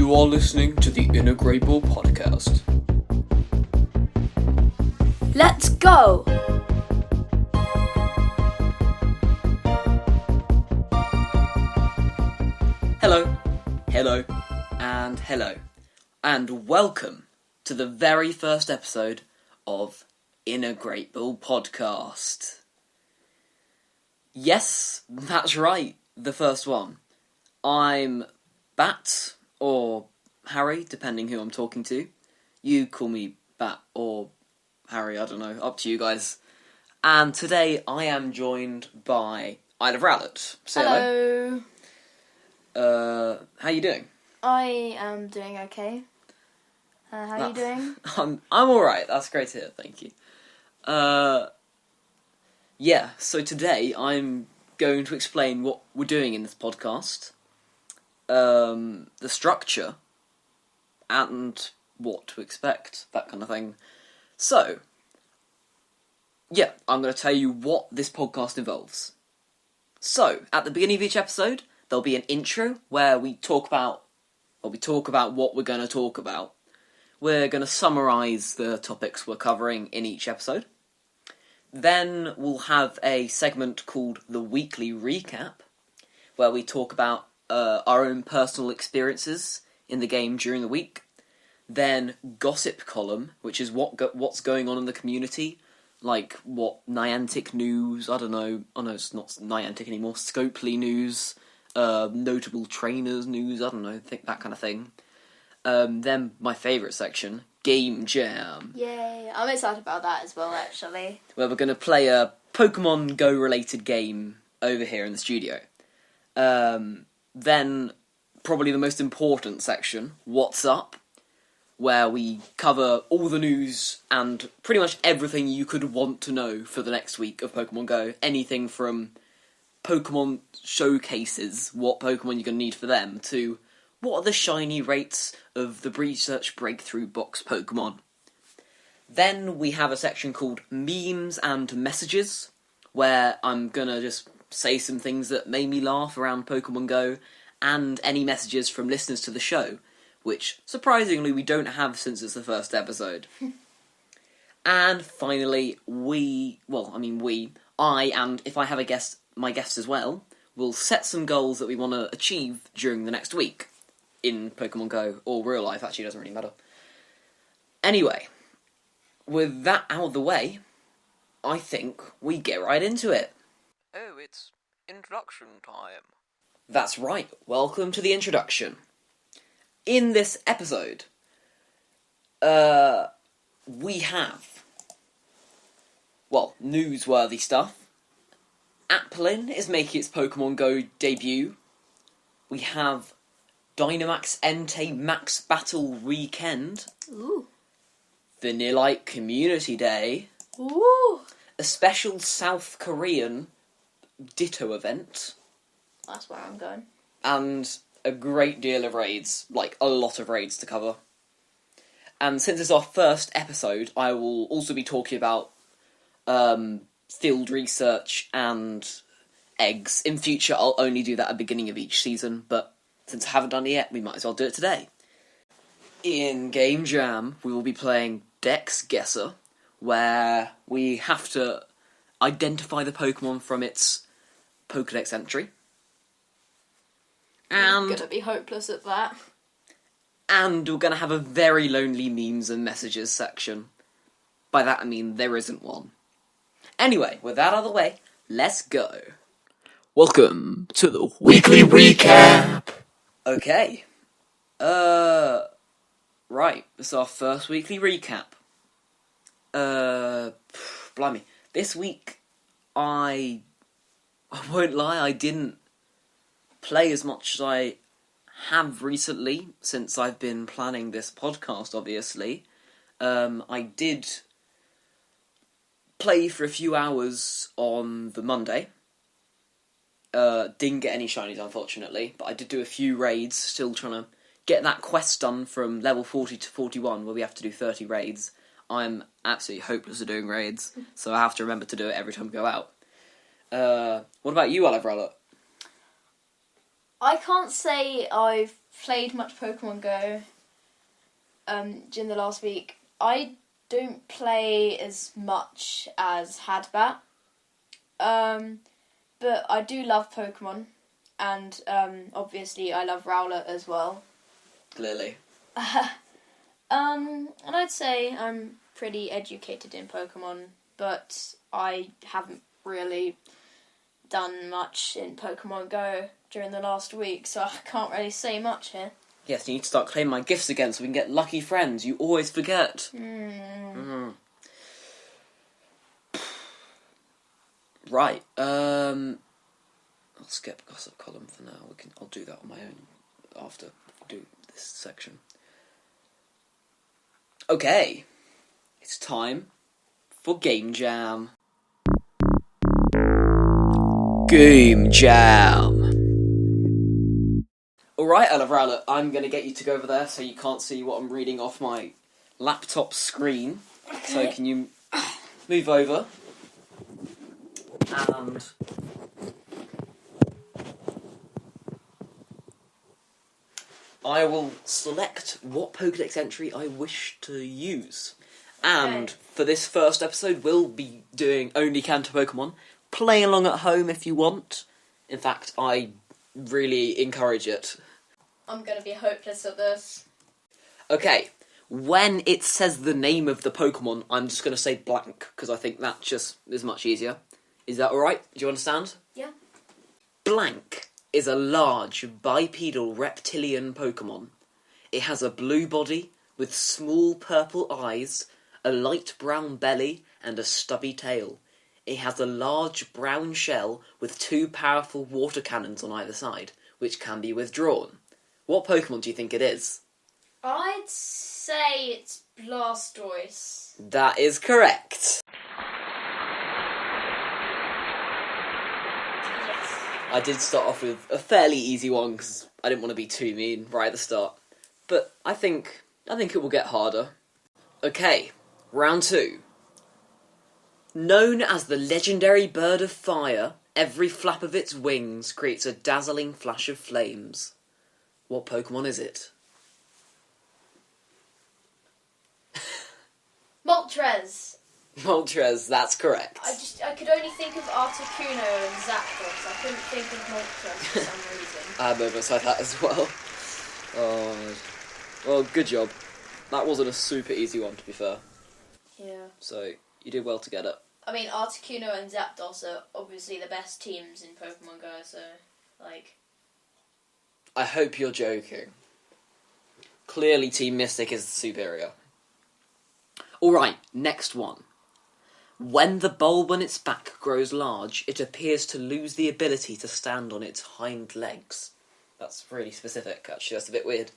You are listening to the Integrable Podcast. Let's go! Hello, and welcome to the very first episode of Integrable Podcast. Yes, that's right, the first one. I'm Bat, or Harry, depending who I'm talking to. You call me Bat or Harry, I don't know, up to you guys. And today I am joined by Iloverowlet. Say hello. How you doing? I am doing okay. How are you doing? I'm alright, that's great to hear, thank you. Yeah, so today I'm going to explain what we're doing in this podcast, the structure, and what to expect, that kind of thing. So, yeah, I'm going to tell you what this podcast involves. So, at the beginning of each episode, there'll be an intro where we talk about what we're going to talk about. We're going to summarise the topics we're covering in each episode. Then we'll have a segment called the Weekly Recap, where we talk about our own personal experiences in the game during the week. Then Gossip Column, which is what's going on in the community, like what Niantic news, I don't know, oh no, it's not Niantic anymore, Scopely news, notable trainers news, I don't know, that kind of thing. Then my favourite section, Game Jam. Yay, I'm excited about that as well, actually. Where we're going to play a Pokemon Go related game over here in the studio. Then, probably the most important section, What's Up, where we cover all the news and pretty much everything you could want to know for the next week of Pokemon Go. Anything from Pokemon showcases, what Pokemon you're going to need for them, to what are the shiny rates of the Research Breakthrough Box Pokemon. Then we have a section called Memes and Messages, where I'm going to just say some things that made me laugh around Pokemon Go, and any messages from listeners to the show, which, surprisingly, we don't have since it's the first episode. And finally, I, and if I have my guests as well, will set some goals that we want to achieve during the next week. In Pokemon Go, or real life, actually, doesn't really matter. Anyway, with that out of the way, I think we get right into it. Oh, it's introduction time. That's right, welcome to the introduction. In this episode, we have, newsworthy stuff. Applin is making its Pokemon Go debut. We have Dynamax Entei Max Battle Weekend. Ooh. Vanillite Community Day. Ooh. A special South Korean Ditto event. That's where I'm going. And a great deal of raids, like a lot of raids to cover. And since it's our first episode, I will also be talking about field research and eggs. In future, I'll only do that at the beginning of each season, but since I haven't done it yet, we might as well do it today. In Game Jam, we will be playing Dex Guesser, where we have to identify the Pokemon from its Pokedex entry. I'm gonna be hopeless at that. And we're gonna have a very lonely memes and messages section. By that I mean there isn't one. Anyway, with that out of the way, let's go. Welcome to the Weekly Recap! Okay. Right, this is our first weekly recap. Blimey. This week, I won't lie, I didn't play as much as I have recently, since I've been planning this podcast, obviously. I did play for a few hours on the Monday. Didn't get any shinies, unfortunately, but I did do a few raids, still trying to get that quest done from level 40 to 41, where we have to do 30 raids. I'm absolutely hopeless at doing raids, so I have to remember to do it every time we go out. What about you, Iloverowlet? I can't say I've played much Pokemon Go during the last week. I don't play as much as Hadbat. But I do love Pokemon. And obviously I love Rowlet as well. Clearly. And I'd say I'm pretty educated in Pokemon, but I haven't really done much in Pokemon Go during the last week, so I can't really say much here. Yes, you need to start claiming my gifts again so we can get lucky friends. You always forget. Right, I'll skip gossip column for now. I'll do that on my own after we do this section. Okay, it's time for Game Jam. Game Jam. Alright, Iloverowlet, I'm going to get you to go over there so you can't see what I'm reading off my laptop screen. Okay. So can you move over? And I will select what Pokédex entry I wish to use. And for this first episode, we'll be doing only Kanto Pokemon. Play along at home if you want. In fact, I really encourage it. I'm going to be hopeless at this. Okay, when it says the name of the Pokemon, I'm just going to say blank, because I think that just is much easier. Is that alright? Do you understand? Yeah. Blank is a large bipedal reptilian Pokemon. It has a blue body with small purple eyes, a light brown belly, and a stubby tail. It has a large brown shell with 2 powerful water cannons on either side, which can be withdrawn. What Pokemon do you think it is? I'd say it's Blastoise. That is correct. Yes. I did start off with a fairly easy one because I didn't want to be too mean right at the start. But I think it will get harder. Okay, round 2. Known as the legendary bird of fire, every flap of its wings creates a dazzling flash of flames. What Pokemon is it? Moltres. Moltres, that's correct. I could only think of Articuno and Zapdos. I couldn't think of Moltres for some reason. I had moments like that as well. Oh, well, good job. That wasn't a super easy one, to be fair. Yeah. So, you did well to get it. I mean, Articuno and Zapdos are obviously the best teams in Pokemon Go, so, like... I hope you're joking. Clearly Team Mystic is superior. Alright, next one. When the bulb on its back grows large, it appears to lose the ability to stand on its hind legs. That's really specific, actually. That's a bit weird.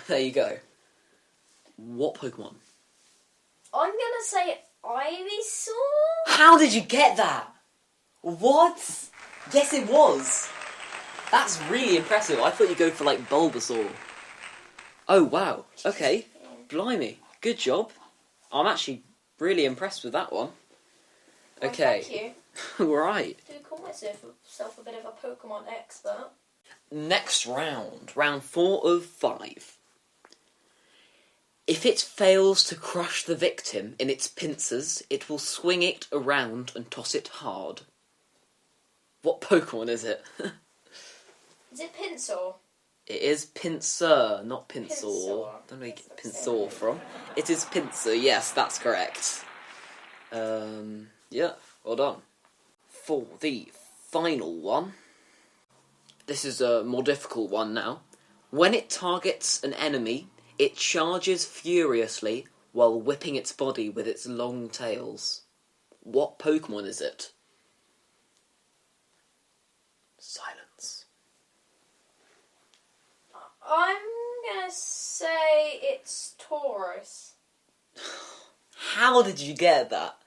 There you go. What Pokemon? I'm gonna say Ivysaur? How did you get that? What? Yes, it was. That's really impressive. I thought you'd go for, like, Bulbasaur. Oh, wow. Okay. Blimey. Good job. I'm actually really impressed with that one. Okay. Well, thank you. Right. I do call myself a bit of a Pokemon expert. Next round. Round 4 of 5. If it fails to crush the victim in its pincers, it will swing it around and toss it hard. What Pokemon is it? Is it Pinsir? It is Pinsir, not Pinsor. Pinsir. Don't know where you get Pinsor from. It is Pinsir, yes, that's correct. Yeah, well done. For the final one, this is a more difficult one now. When it targets an enemy, it charges furiously while whipping its body with its long tails. What Pokemon is it? Silence. I'm gonna say it's Taurus. How did you get that?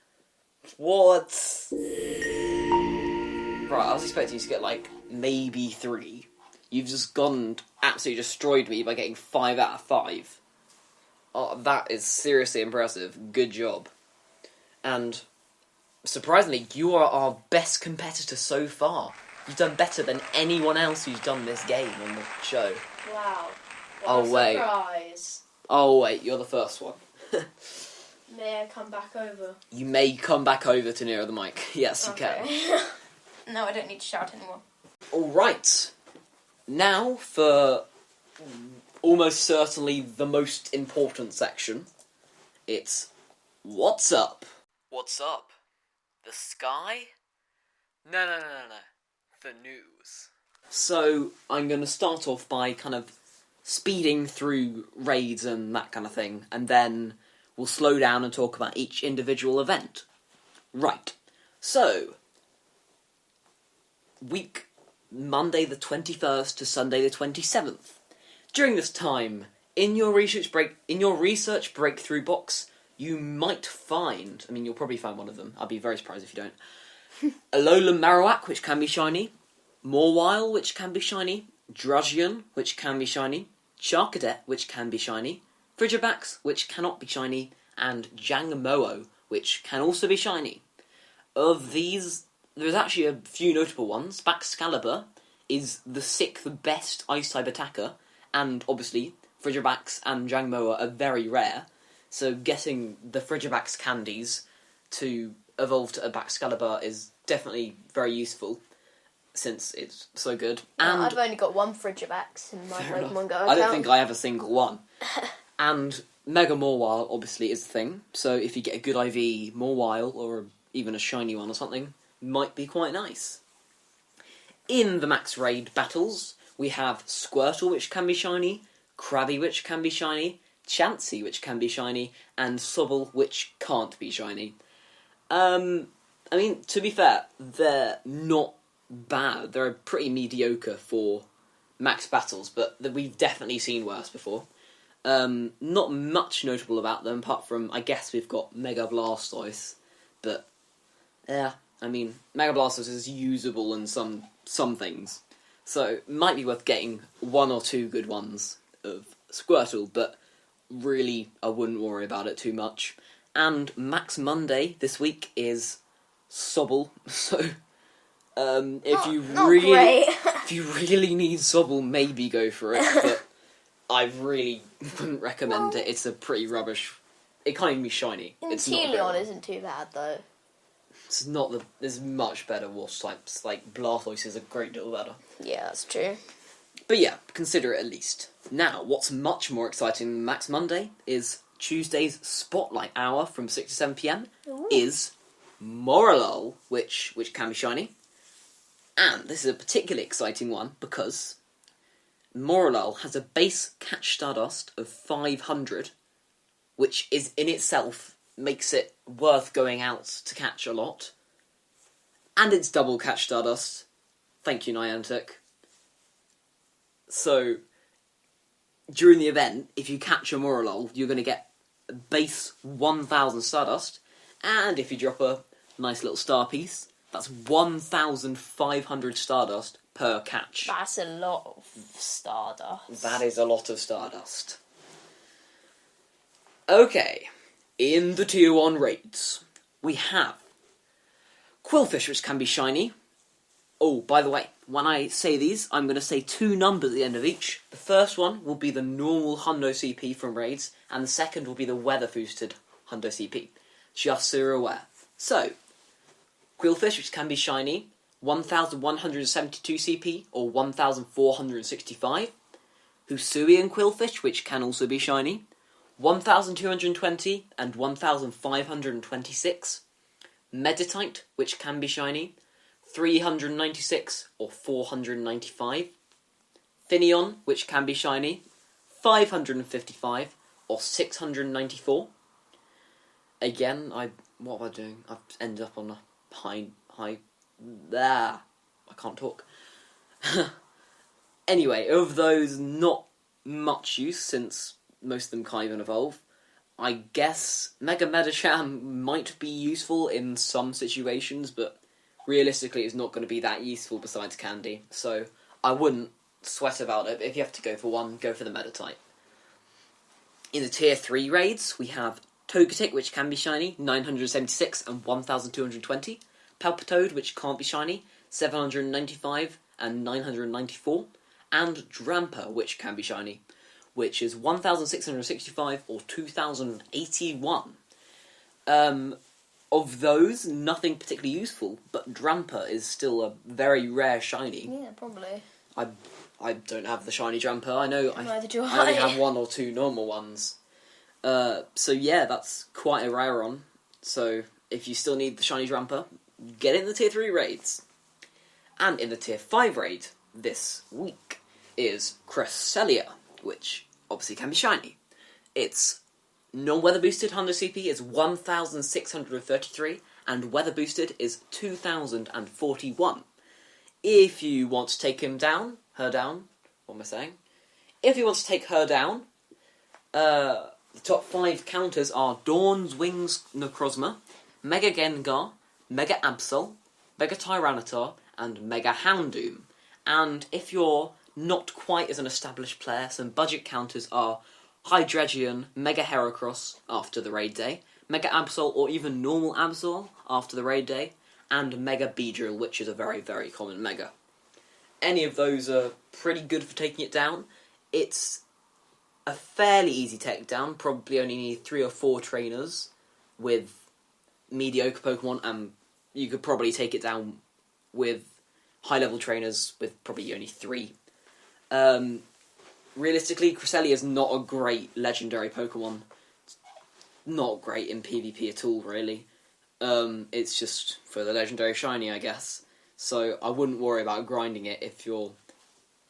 What? Right, I was expecting you to get, like, maybe 3. You've just absolutely destroyed me by getting 5 out of 5. Oh, that is seriously impressive. Good job. And, surprisingly, you are our best competitor so far. You've done better than anyone else who's done this game on the show. Wow. Oh, wait. Surprise. Oh, wait, you're the first one. May I come back over? You may come back over to nearer the mic. Yes, you can. No, I don't need to shout anymore. Alright. Now for almost certainly the most important section. It's What's Up? What's up? The sky? No. The news. So, I'm going to start off by kind of speeding through raids and that kind of thing, and then we'll slow down and talk about each individual event. Right. So, week Monday the 21st to Sunday the 27th. During this time, in your research breakthrough box, you might find, I mean, you'll probably find one of them. I'd be very surprised if you don't. Alolan Marowak, which can be shiny. Mawile, which can be shiny. Drudgeon, which can be shiny. Charcadet, which can be shiny. Frigibax, which cannot be shiny. And Jangmo-o, which can also be shiny. Of these, there's actually a few notable ones. Baxcalibur is the 6th best Ice-type attacker, and obviously, Frigibax and Jangmo-o are very rare, so getting the Frigibax candies to evolve to a Baxcalibur is definitely very useful, since it's so good. And I've only got one Frigibax in my Pokemon Go account. I don't think I have a single one. And Mega Mawile, obviously, is the thing, so if you get a good IV Mawile, or even a shiny one or something, might be quite nice. In the Max Raid battles, we have Squirtle, which can be shiny, Krabby, which can be shiny, Chansey, which can be shiny, and Sobble, which can't be shiny. I mean, to be fair, they're not bad. They're pretty mediocre for max battles, but we've definitely seen worse before. Not much notable about them, apart from, I guess we've got Mega Blastoise, but yeah, I mean, Mega Blastoise is usable in some things, so it might be worth getting one or two good ones of Squirtle, but really, I wouldn't worry about it too much. And Max Monday this week is Sobble, so if you really need Sobble, maybe go for it, but I really wouldn't recommend it. It's a pretty rubbish. It can't even be shiny. Inteleon isn't too bad though. It's not the. There's much better water types. Like Blastoise is a great deal better. Yeah, that's true. But yeah, consider it at least. Now, what's much more exciting than Max Monday is Tuesday's Spotlight Hour from 6 to 7 PM is Morolol, which can be shiny. And this is a particularly exciting one because Morolol has a base catch Stardust of 500, which is in itself makes it worth going out to catch a lot. And it's double catch Stardust. Thank you, Niantic. So, during the event, if you catch a Morolol, you're going to get a base 1,000 Stardust, and if you drop a nice little star piece, that's 1,500 Stardust per catch. That's a lot of Stardust. That is a lot of Stardust. Okay, in the Tier 1 raids, we have Quillfish, which can be shiny. Oh, by the way, when I say these, I'm going to say two numbers at the end of each. The first one will be the normal Hundo CP from raids, and the second will be the weather-boosted Hundo CP. Just so you're aware. So, Quillfish, which can be shiny, 1,172 CP, or 1,465. Husui and Quillfish, which can also be shiny, 1,220 and 1,526. Meditite, which can be shiny, 396 or 495. Finneon, which can be shiny, 555 or 694. Again, what am I doing? I've ended up on a high there. I can't talk. Anyway, of those, not much use since most of them can't even evolve. I guess Mega Medicham might be useful in some situations, but realistically it's not going to be that useful besides Candy, so I wouldn't sweat about it. But if you have to go for one, go for the Meditite. In the Tier 3 raids, we have Togetic, which can be shiny, 976 and 1,220. Palpitoad, which can't be shiny, 795, and 994, and Drampa, which can be shiny, which is 1665 or 2081. Of those, nothing particularly useful, but Drampa is still a very rare shiny. Yeah, probably. I don't have the shiny Drampa. I know Neither do I only have one or two normal ones. So yeah, that's quite a rare one. So if you still need the shiny Drampa, get it in the Tier 3 raids. And in the Tier 5 raid this week is Cresselia, which obviously can be shiny. Its non-weather boosted Hundo CP is 1633, and weather boosted is 2041. If you want to take her down, what am I saying? If you want to take her down, the top 5 counters are Dawn's Wings Necrozma, Mega Gengar, Mega Absol, Mega Tyranitar, and Mega Houndoom. And if you're not quite as an established player, some budget counters are Hydreigon, Mega Heracross after the raid day, Mega Absol or even normal Absol after the raid day, and Mega Beedrill, which is a very, very common Mega. Any of those are pretty good for taking it down. It's a fairly easy takedown, probably only need 3 or 4 trainers with mediocre Pokemon, and you could probably take it down with high-level trainers with probably only 3. Realistically, Cresselia is not a great legendary Pokemon. It's not great in PvP at all, really. It's just for the legendary shiny, I guess. So I wouldn't worry about grinding it if you're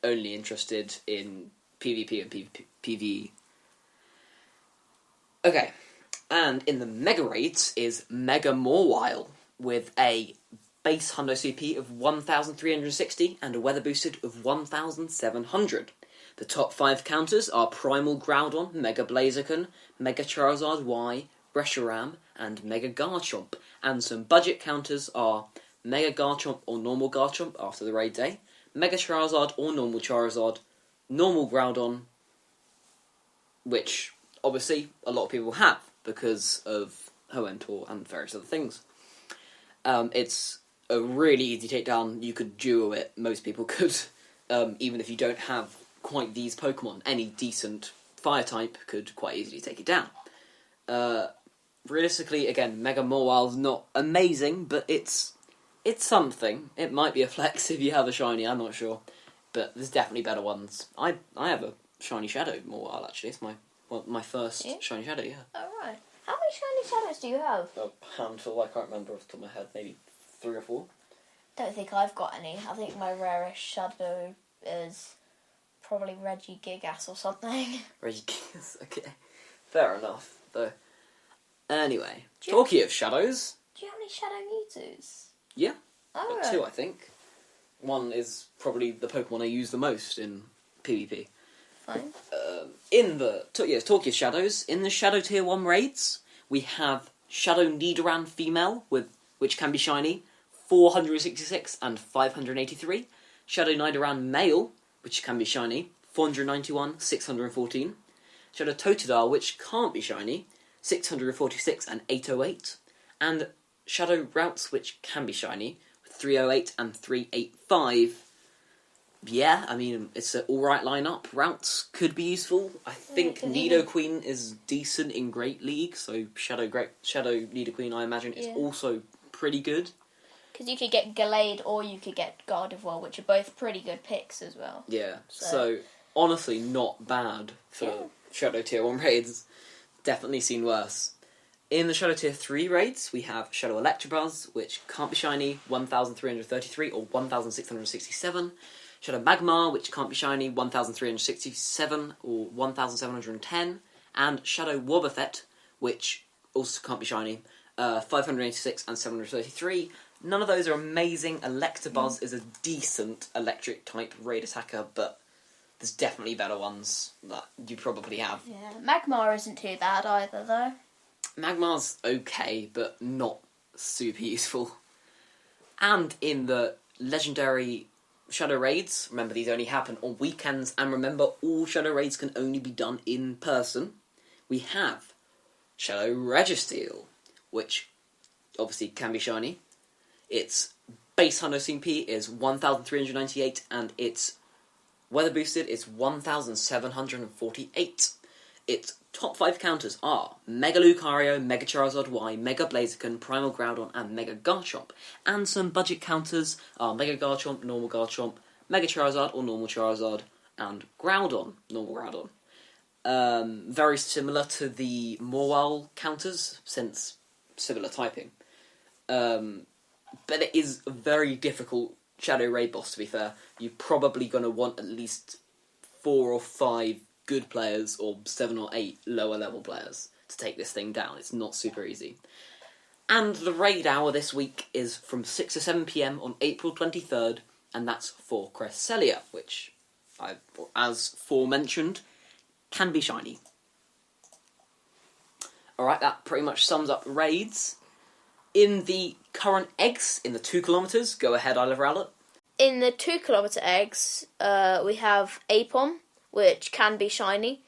only interested in PvP and PvE. Okay, and in the Mega Raids is Mega Mawile, with a base Hundo CP of 1360 and a weather boosted of 1700. The top 5 counters are Primal Groudon, Mega Blaziken, Mega Charizard Y, Reshiram, and Mega Garchomp. And some budget counters are Mega Garchomp or normal Garchomp after the raid day, Mega Charizard or normal Charizard, normal Groudon, which obviously a lot of people have because of Hoenn and various other things. It's a really easy takedown. You could duo it, most people could, even if you don't have quite these Pokemon. Any decent fire type could quite easily take it down. Realistically, again, Mega Mawile's not amazing, but it's something. It might be a flex if you have a shiny, I'm not sure. But there's definitely better ones. I have a shiny Shadow Mawile, actually. It's my first shiny Shadow, yeah. Oh, right. How many shiny shadows do you have? A handful, I can't remember off the top of my head. Maybe 3 or 4. Don't think I've got any. I think my rarest shadow is probably Regigigas or something. Regigigas, okay. Fair enough, though. Anyway, talking of shadows... Do you have any Shadow Mewtwo's? Yeah. Oh, Got 2, I think. One is probably the Pokemon I use the most in PvP. Fine. Talking of shadows, in the Shadow Tier 1 raids, we have Shadow Nidoran Female, which can be shiny, 466 and 583. Shadow Nidoran Male, which can be shiny, 491, 614. Shadow Totodile, which can't be shiny, 646 and 808. And Shadow Routes, which can be shiny, 308 and 385. Yeah, I mean, it's an alright lineup. Routes could be useful. I think Nidoqueen is decent in Great League, so Shadow Nidoqueen, I imagine, is also pretty good. Because you could get Gallade or you could get Gardevoir, which are both pretty good picks as well. Yeah, so honestly, not bad for Shadow Tier 1 raids. Definitely seen worse. In the Shadow Tier 3 raids, we have Shadow Electabuzz, which can't be shiny, 1,333 or 1,667. Shadow Magmar, which can't be shiny, 1,367 or 1,710. And Shadow Wobbuffet, which also can't be shiny, 586 and 733. None of those are amazing. Electabuzz is a decent electric-type raid attacker, but there's definitely better ones that you probably have. Yeah, Magmar isn't too bad either, though. Magmar's okay, but not super useful. And in the legendary Shadow Raids, remember these only happen on weekends, and remember all Shadow Raids can only be done in person, we have Shadow Registeel, which obviously can be shiny. Its base Hundo CP is 1,398, and its weather boosted is 1,748. Its top 5 counters are Mega Lucario, Mega Charizard Y, Mega Blaziken, Primal Groudon, and Mega Garchomp. And some budget counters are Mega Garchomp, Normal Garchomp, Mega Charizard or Normal Charizard, and Groudon, Normal Groudon. Very similar to the Morwell counters, since similar typing. But it is a very difficult Shadow Raid boss, to be fair. You're probably going to want at least 4 or 5 good players, or 7 or 8 lower level players, to take this thing down. It's not super easy. And the raid hour this week is from 6 to 7 PM on April 23rd, and that's for Cresselia, which, as forementioned, can be shiny. Alright, that pretty much sums up raids. In the current eggs, in the 2 kilometers, go ahead, Iloverowlet. In the 2 kilometer eggs, we have Applin, which can be shiny,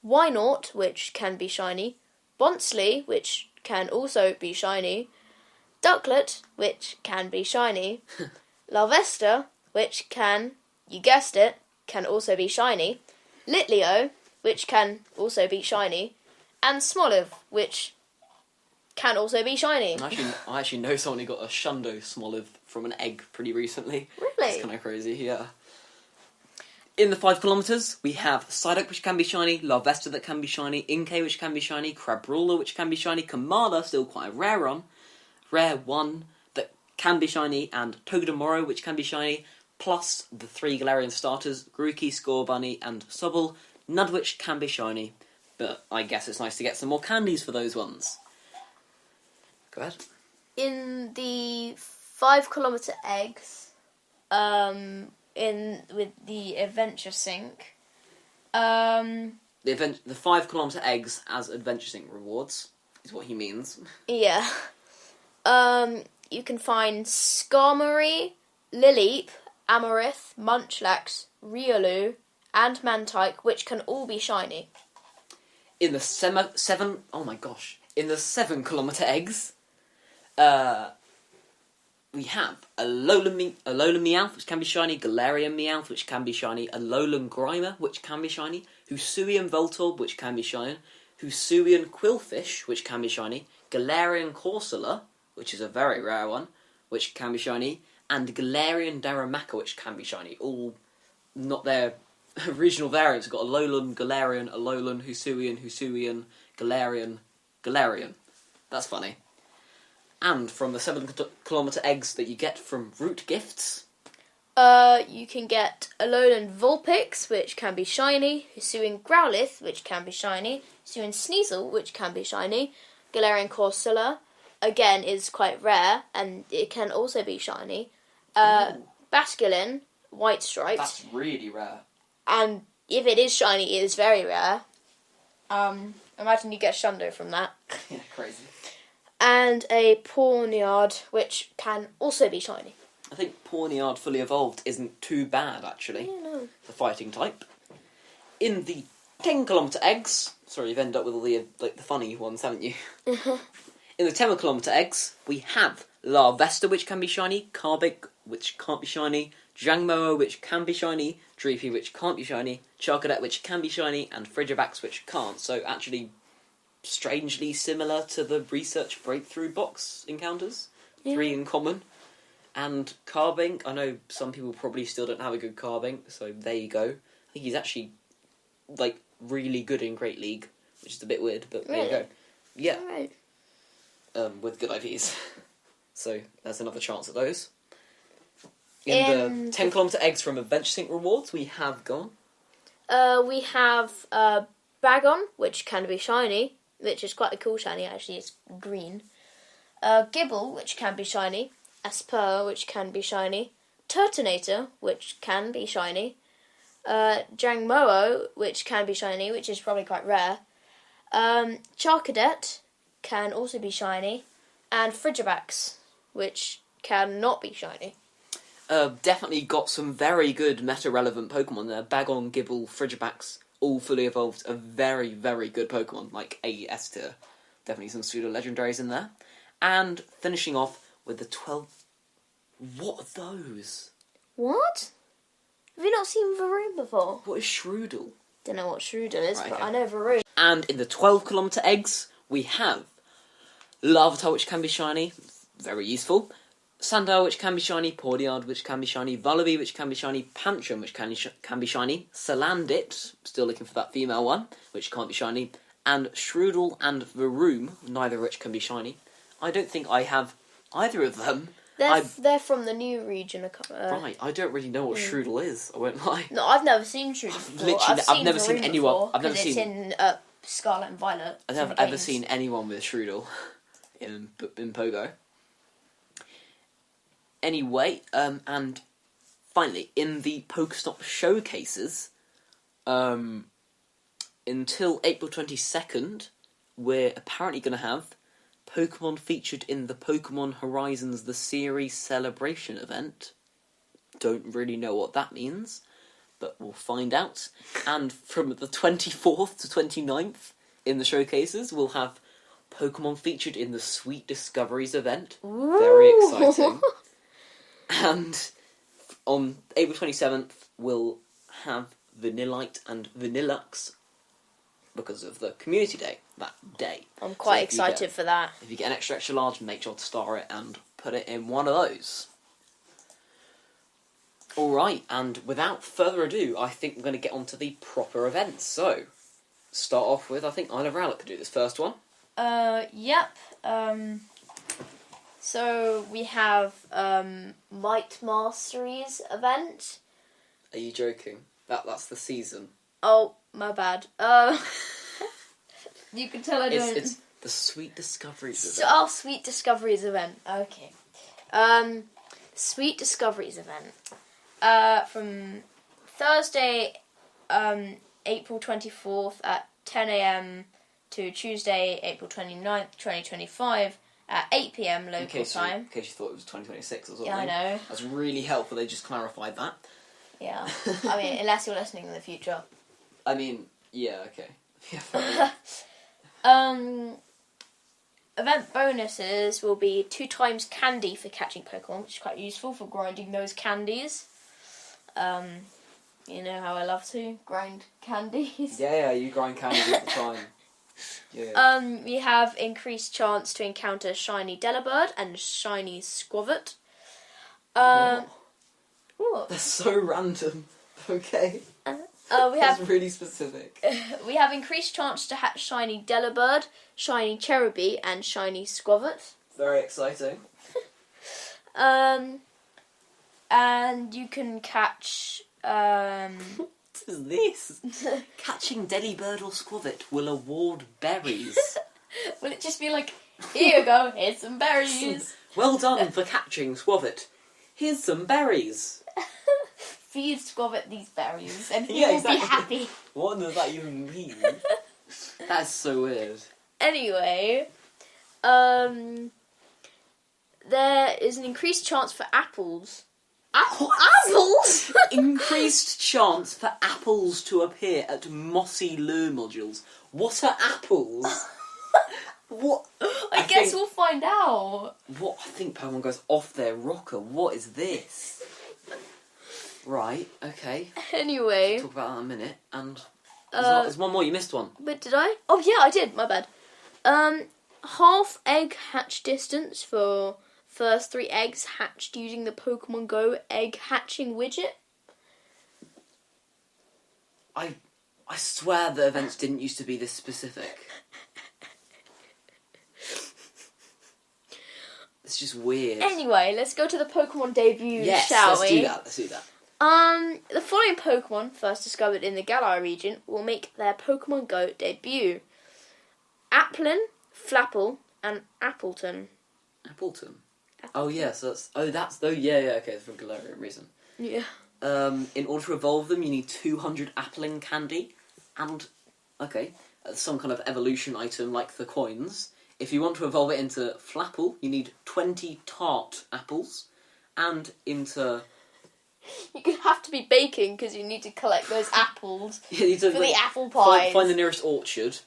Wynort, which can be shiny, Bonsley, which can also be shiny, Ducklet, which can be shiny, Larvesta, which can, you guessed it, can also be shiny, Litleo, which can also be shiny, and Smoliv, which can also be shiny. I actually know someone who got a Shundo Smoliv from an egg pretty recently. Really? It's kind of crazy, yeah. In the 5 kilometers, we have Psyduck, which can be shiny, Larvesta that can be shiny, Inkay, which can be shiny, Crabrawler, which can be shiny, Kamala, still quite a rare one that can be shiny, and Togedemaru, which can be shiny, plus the 3 Galarian starters, Grookey, Scorbunny, and Sobble, none of which can be shiny, but I guess it's nice to get some more candies for those ones. Go ahead. In the 5 kilometer eggs, with the Adventure Sync, The 5 kilometer eggs as Adventure Sync rewards is what he means. yeah, you can find Skarmory, Lileep, Amarith, Munchlax, Riolu, and Mantike, which can all be shiny. In the 7 kilometer eggs, we have Alolan Meowth, which can be shiny, Galarian Meowth, which can be shiny, Alolan Grimer, which can be shiny, Hisuian Voltorb, which can be shiny, Hisuian Quillfish, which can be shiny, Galarian Corsola, which is a very rare one, which can be shiny, and Galarian Darumaka, which can be shiny. All not their regional variants. We've got Alolan, Galarian, Hisuian, Galarian. That's funny. And from the 7 kilometer eggs that you get from root gifts, you can get Alolan Vulpix, which can be shiny, Hisuian Growlithe, which can be shiny, Hisuian Sneasel, which can be shiny, Galarian Corsola, again, is quite rare, and it can also be shiny, Basculin, White Striped. That's really rare. And if it is shiny, it is very rare. Imagine you get Shundo from that. Yeah, crazy. And a Pawniard, which can also be shiny. I think Pawniard fully evolved isn't too bad, actually. Yeah, no. The fighting type. In the 10 kilometer eggs, sorry, you've ended up with all the funny ones, haven't you? In the 10 kilometer eggs, we have Larvesta, which can be shiny, Carbink, which can't be shiny, Jangmo-o, which can be shiny, Dreepy, which can't be shiny, Charcadet, which can be shiny, and Frigivax, which can't. So actually, strangely similar to the Research Breakthrough box encounters. Yeah. 3 in common. And Carbink, I know some people probably still don't have a good Carbink, so there you go. I think he's actually, really good in Great League, which is a bit weird, but really? There you go. Yeah. Alright. With good IVs. So, there's another chance at those. In the 10 kilometer eggs from Adventure Sync rewards, we have gone. We have Bagon, which can be shiny, which is quite a cool shiny, actually. It's green. Gibble, which can be shiny. Asper, which can be shiny. Turtonator, which can be shiny. Jangmo-o, which can be shiny, which is probably quite rare. Charcadet can also be shiny. And Frigivax, which can not be shiny. Definitely got some very good meta-relevant Pokemon there. Bagon, Gibble, Frigivax, all fully evolved, a very, very good Pokemon, like A S tier. Definitely some pseudo-legendaries in there. And finishing off with the 12 What are those? What? Have you not seen Varroon before? What is Shroodle? Don't know what Shroodle is, Right, but okay. I know Varroon. And in the 12-kilometre eggs, we have Larvitar, which can be shiny, very useful. Sandile, which can be shiny. Pawniard, which can be shiny. Vullaby, which can be shiny. Pantrum, which can be shiny. Salandit, still looking for that female one, which can't be shiny. And Shroodle and Varoom, neither of which can be shiny. I don't think I have either of them. They're from the new region. Right, I don't really know what Shroodle is, I won't lie. No, I've never seen Shroodle before. I've never seen Varroon anyone. before, I've never 'cause seen. It's in Scarlet and Violet. I've never ever seen anyone with Shroodle in Pogo. Anyway, and finally, in the Pokestop showcases, until April 22nd, we're apparently going to have Pokemon featured in the Pokemon Horizons The Series Celebration event. Don't really know what that means, but we'll find out. And from the 24th to 29th, in the showcases, we'll have Pokemon featured in the Sweet Discoveries event. Ooh. Very exciting. And on April 27th, we'll have Vanillite and Vanillux because of the Community Day that day. I'm quite So excited for that. If you get an extra large, make sure to star it and put it in one of those. Alright, and without further ado, I think we're going to get on to the proper events. So, start off with, I think Iloverowlet could do this first one. Yep. So we have Might Masteries event. Are you joking? That's the season. Oh, my bad. You can tell I don't. It's the Sweet Discoveries event. Oh, Sweet Discoveries event. Okay. Sweet Discoveries event. From Thursday, April 24th at 10 a.m. to Tuesday, April 29th, 2025 at 8 p.m. local time. In case you thought it was 2026 or something. Yeah, I know. That's really helpful. They just clarified that. Yeah. I mean, unless you're listening in the future. I mean, yeah, okay. Yeah, fair enough. Event bonuses will be 2 times candy for catching Pokemon, which is quite useful for grinding those candies. You know how I love to grind candies. Yeah, you grind candy all the time. Yeah. We have increased chance to encounter shiny Delibird and shiny Skwovet. What? They're so random. Okay. We have That's really specific. we have increased chance to hatch shiny Delibird, shiny Cherubi, and shiny Skwovet. Very exciting. And you can catch. What is this? Catching Delibird or Skwovet will award berries. Will it just be like, here you go, here's some berries. Well done for catching Skwovet. Here's some berries. Feed Skwovet these berries, and he Yeah, will exactly. be happy. What does that even mean? That's so weird. Anyway, there is an increased chance for apples. Apples? Increased chance for apples to appear at mossy lure modules. What are apples? What? I guess we'll find out. What? I think Pokemon goes off their rocker. What is this? Right, okay. Anyway. Talk about that in a minute. And there's one more. You missed one. But did I? Oh yeah, I did. My bad. Half egg hatch distance for first 3 eggs hatched using the Pokemon Go egg hatching widget. I swear the events didn't used to be this specific. It's just weird. Anyway, let's go to the Pokemon debut, Yes, shall let's we? do that. The following Pokemon, first discovered in the Galar region, will make their Pokemon Go debut. Applin, Flapple, and Appleton. Appleton. Oh yeah, so that's okay, it's for Galarian reason. Yeah. In order to evolve them, you need 200 Applin candy, and some kind of evolution item like the coins. If you want to evolve it into Flapple, you need 20 tart apples, and into... You could have to be baking because you need to collect those apples You need to, for the apple pies. Find the nearest orchard.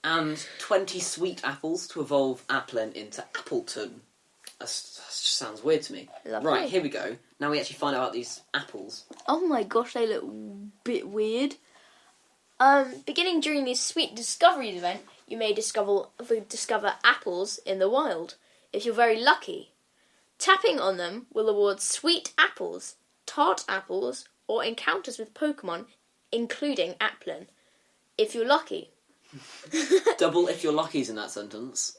And 20 sweet apples to evolve Applin into Appleton. That just sounds weird to me. Lovely. Right, here we go. Now we actually find out about these apples. Oh my gosh, they look a bit weird. Beginning during this Sweet Discoveries event, you may discover apples in the wild, if you're very lucky. Tapping on them will award sweet apples, tart apples, or encounters with Pokemon, including Applin, if you're lucky. Double if you're lucky's in that sentence.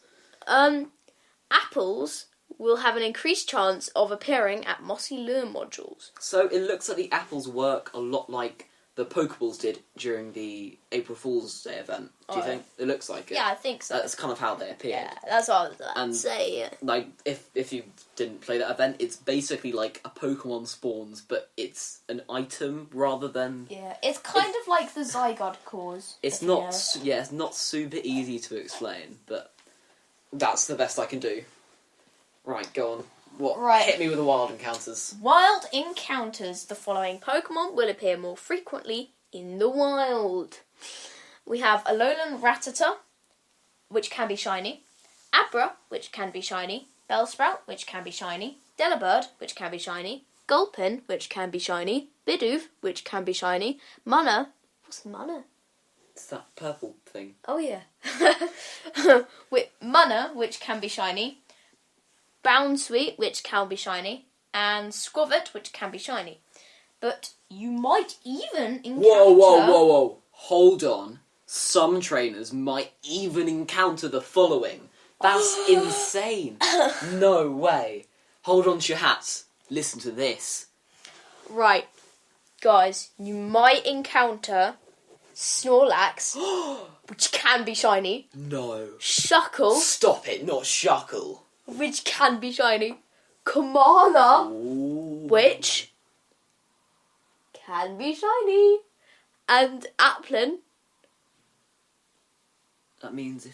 Apples will have an increased chance of appearing at mossy lure modules. So it looks like the apples work a lot like the Pokeballs did during the April Fool's Day event. Do you think? It looks like it. Yeah, I think so. That's kind of how they appeared. Yeah, that's what I was about to And, say. Yeah. Like, if you didn't play that event, it's basically like a Pokemon spawns, but it's an item rather than... Yeah, it's kind of like the Zygarde cause. It's not, it's not super easy to explain, but that's the best I can do. Right, go on. What? Right. Hit me with the wild encounters. Wild encounters. The following Pokemon will appear more frequently in the wild. We have Alolan Rattata, which can be shiny. Abra, which can be shiny. Bellsprout, which can be shiny. Delibird, which can be shiny. Gulpin, which can be shiny. Bidoof, which can be shiny. Mana. What's Mana? It's that purple thing. Oh, yeah. With Mana, which can be shiny. Bounsweet, which can be shiny, and Skwovet, which can be shiny. But you might even encounter... Whoa. Hold on. Some trainers might even encounter the following. That's insane. No way. Hold on to your hats. Listen to this. Right. Guys, you might encounter Snorlax, which can be shiny. No. Shuckle, Stop it, not Shuckle. which can be shiny. Kamana, Ooh. which can be shiny. And Applin. That means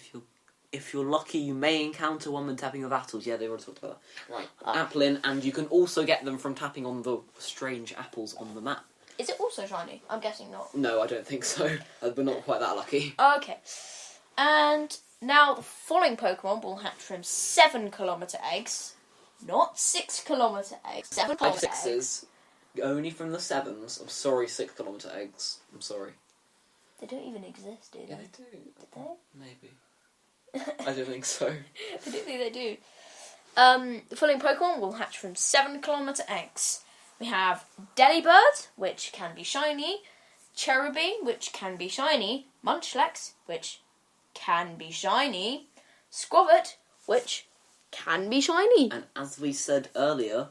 if you're lucky, you may encounter one when tapping of apples. Yeah, they already talked about that. Right, Applin, and you can also get them from tapping on the strange apples on the map. Is it also shiny? I'm guessing not. No, I don't think so. We're not quite that lucky. Okay. And now the following Pokemon will hatch from 7-kilometre eggs. Not 6-kilometre eggs. 7-kilometre eggs. 5/6s. Only from the 7s. I'm sorry, 6-kilometre eggs. I'm sorry. They don't even exist, do they? Yeah, they do. Did they? Maybe. I don't think so. I don't think they do. The following Pokemon will hatch from 7-kilometre eggs. We have Delibird, which can be shiny. Cherubi, which can be shiny. Munchlax, which can be shiny. Skwovet, which can be shiny. And as we said earlier,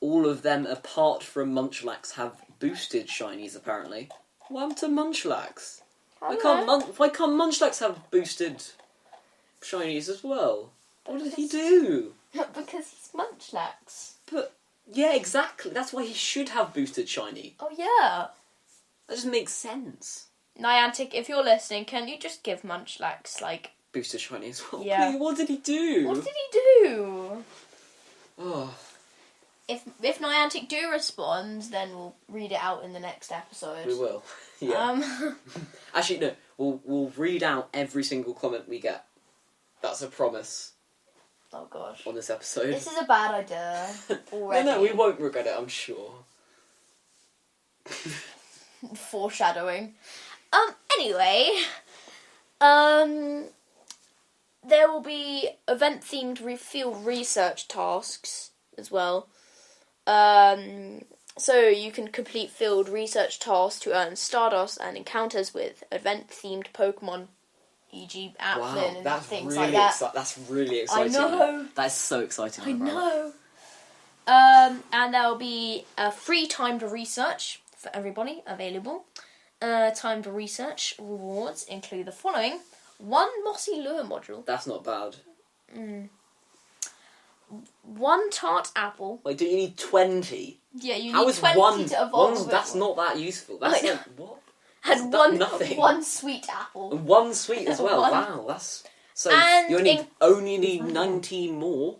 all of them apart from Munchlax have boosted shinies apparently. What happened to Munchlax? Why can't Munchlax have boosted shinies as well? What did he do? Because he's Munchlax. But yeah, exactly. That's why he should have boosted shiny. Oh yeah. That just makes sense. Niantic, if you're listening, can you just give Munchlax, like... Boosted shiny as well. Yeah. Please, what did he do? What did he do? Oh. If Niantic do respond, then we'll read it out in the next episode. We will. Yeah. Actually, no. We'll read out every single comment we get. That's a promise. Oh gosh. On this episode. This is a bad idea already. No, we won't regret it, I'm sure. Foreshadowing. Anyway, there will be event-themed field research tasks as well. So you can complete field research tasks to earn Stardust and encounters with event-themed Pokemon, e.g. Applin and things really like that. That's really exciting. I know. That's so exciting. I know. And there will be a free timed research for everybody available. Timed research rewards include the following: 1 mossy lure module. That's not bad. 1 tart apple. Wait, do you need 20? Yeah, you How need is 20 one, to evolve. one that's not that useful. That's like, what? And nothing. 1 sweet apple. And 1 sweet as well. One. Wow, that's... So And you only need 19 more?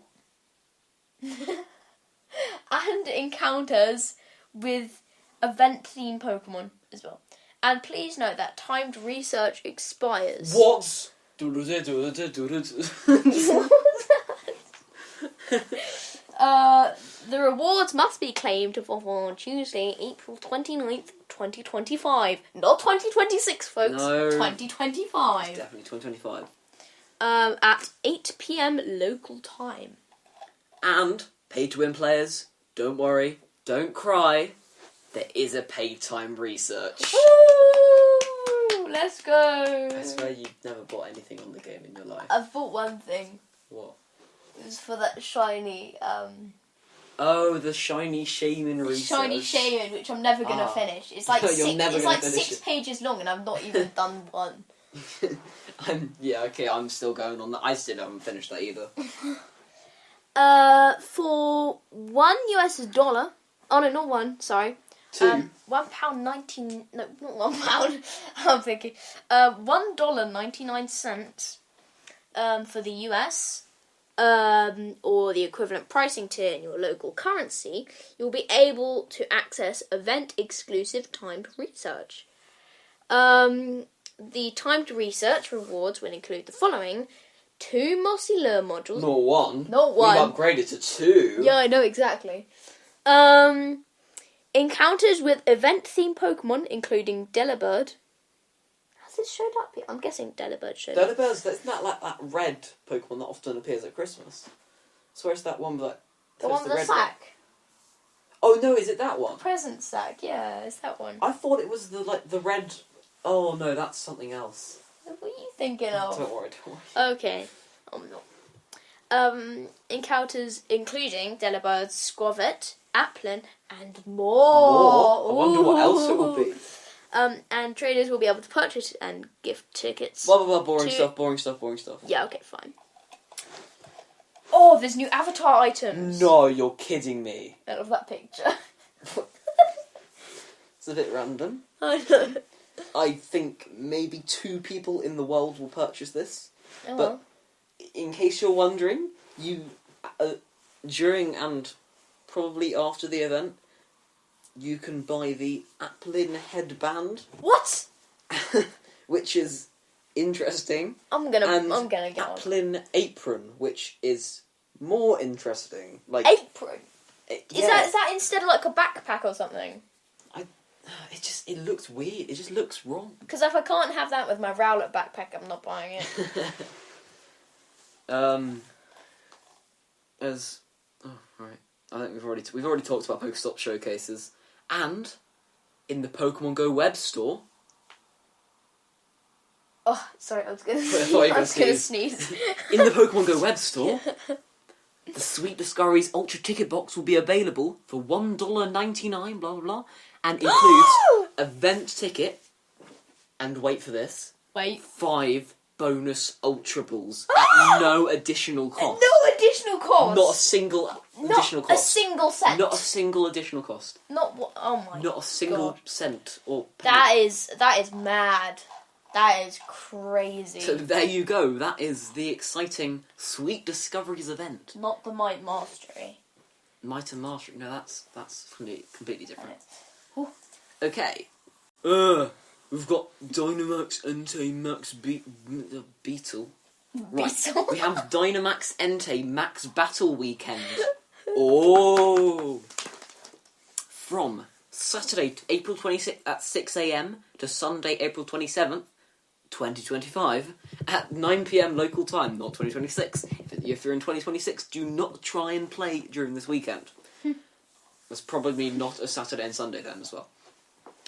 And encounters with event-themed Pokemon as well. And please note that timed research expires. What? The rewards must be claimed on Tuesday, April 29th, 2025. Not 2026, folks. No. 2025. Definitely 2025. At 8 p.m. local time. And, pay-to-win players, don't worry, don't cry. There is a paid time research. Woo! Let's go. I swear you've never bought anything on the game in your life. I've bought one thing. What? It was for that shiny, Oh, the shiny shaman research. Shiny shaman, which I'm never gonna finish. It's like You're never it's gonna like finish 6 it. pages long, and I've not even done one. I'm still going on that. I still haven't finished that either. For $1. Oh no, not one. Sorry. £2. £1.19. No, not £1. I'm thinking. $1.99. For the US. Or the equivalent pricing tier in your local currency, you'll be able to access event-exclusive timed research. The timed research rewards will include the following: 2 Mossy Lure modules. Not one. Not one. We've upgraded to 2. Yeah, I know exactly. Encounters with event-themed Pokemon, including Delibird. Has it showed up here? I'm guessing Delibird showed up. Delibird's, isn't that like that red Pokemon that often appears at Christmas? So where's that one that... The one with the red sack. Oh no, is it that one? Present sack, yeah, it's that one. I thought it was the red... Oh no, that's something else. What are you thinking of? Don't worry. Okay. I'm not. Encounters including Delibird, Skwovet, Applin, and more. I wonder what else it will be. And traders will be able to purchase and gift tickets. Blah blah blah, boring to- stuff. Yeah, okay, fine. Oh, there's new avatar items. No, you're kidding me. I love that picture. It's a bit random. I know. I think maybe 2 people in the world will purchase this. Oh, But well. in case you're wondering, you during and probably after the event, you can buy the Applin headband, What? which is interesting, I'm gonna and get one. Applin apron, which is more interesting. Like Apron. it, Is that instead of like a backpack or something? It looks weird. It just looks wrong. Because if I can't have that with my Rowlet backpack, I'm not buying it. I think we've already talked about Pokestop showcases, and in the Pokemon Go web store. Oh, sorry, I was gonna thought you were gonna sneeze. In the Pokemon Go web store, the Sweet Discoveries Ultra Ticket Box will be available for $1.99, blah blah blah, and includes event ticket, and wait for this, Wait. 5 bonus Ultra Balls at no additional cost. No additional cost. Not a single additional Not a cost. single cent. Not a single additional cost. Not what? Oh my. Not a single God. cent or penny. That is mad. That is crazy. So there you go. That is the exciting Sweet Discoveries event. Not the Might Mastery. Might and Mastery. No, that's completely different. Ooh. Okay. We've got Dynamax Entei Max Beetle. Right. Beetle. We have Dynamax Entei Max Battle Weekend. Oh. From Saturday, April 26th at 6 a.m. to Sunday, April 27th, 2025 at 9 p.m. local time, not 2026. If you're in 2026, do not try and play during this weekend. That's probably not a Saturday and Sunday then as well.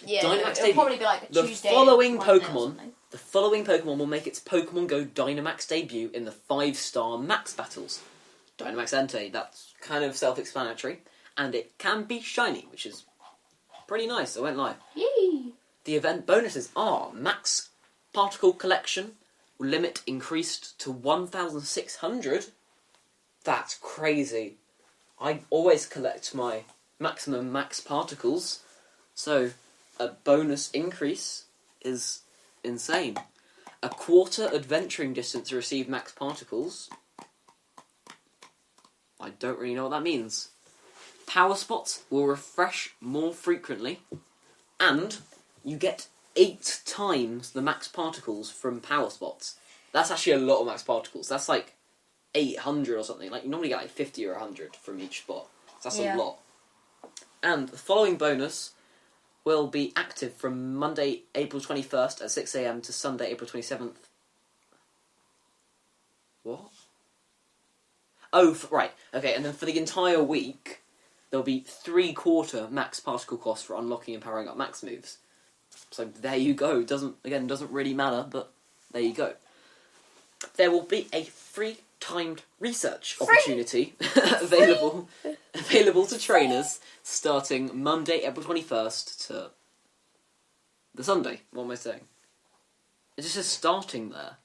Yeah, Dynamax it'll debut. probably be like a The Tuesday. following Wednesday or Pokemon, something. the following Pokemon will make its Pokemon Go Dynamax debut in the 5-star Max battles. Dynamax Entei, that's kind of self-explanatory, and it can be shiny, which is pretty nice. I won't lie. Yee. The event bonuses are Max Particle Collection, limit increased to 1,600. That's crazy. I always collect my maximum max particles, so a bonus increase is insane. A quarter adventuring distance to receive max particles. I don't really know what that means. Power spots will refresh more frequently, and you get 8 times the max particles from power spots. That's actually a lot of max particles. That's like 800 or something. Like, you normally get like 50 or 100 from each spot. So that's Yeah. a lot. And the following bonus will be active from Monday, April 21st at 6 a.m. to Sunday, April 27th. What? Oh, right. Okay, and then for the entire week, there'll be 3/4 max particle cost for unlocking and powering up max moves. So there you go. Doesn't really matter, but there you go. There will be a free timed research opportunity available to trainers starting Monday, April 21st to the Sunday. What am I saying? It just says starting there.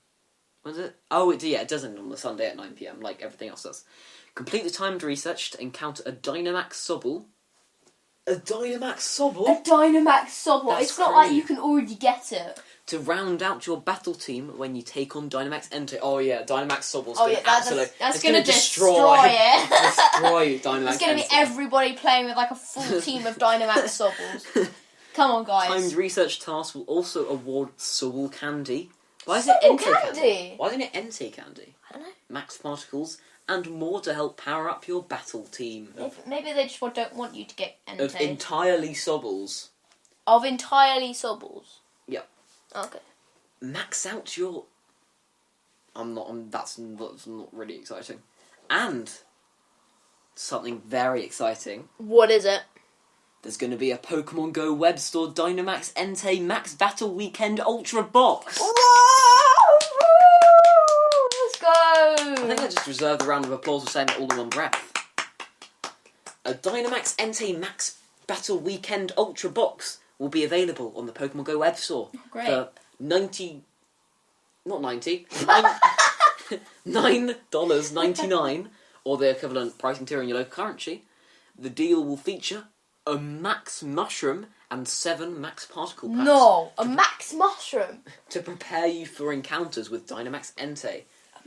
Was it? Oh, it does end on the Sunday at 9 p.m. like everything else does. Complete the timed research to encounter a Dynamax Sobble. A Dynamax Sobble? A Dynamax Sobble. That's It's not crazy. like you can already get it. To round out your battle team when you take on Dynamax Entei. Oh yeah, Dynamax Sobble's Oh yeah, that's it's going to destroy it. destroy Dynamax It's going to be Entei. everybody playing with like a full team of Dynamax Sobbles. Come on, guys. Timed research tasks will also award Sobble Candy. Why is it Sobble Entei Candy? Why isn't it Entei Candy? I don't know. Max particles and more to help power up your battle team. Maybe they just don't want you to get Of Entei. entirely Sobbles. Of entirely Sobbles? Yep. Okay. Max out your... That's not really exciting. And something very exciting. What is it? There's going to be a Pokemon Go web store Dynamax Entei Max Battle Weekend Ultra Box. Whoa! Let's go! I think I just reserved a round of applause for saying it all in one breath. A Dynamax Entei Max Battle Weekend Ultra Box will be available on the Pokemon Go web store Great. for $9.99 or the equivalent pricing tier in your local currency. The deal will feature a Max Mushroom and 7 Max Particle Packs. No! A Max Mushroom! To prepare you for encounters with Dynamax Entei.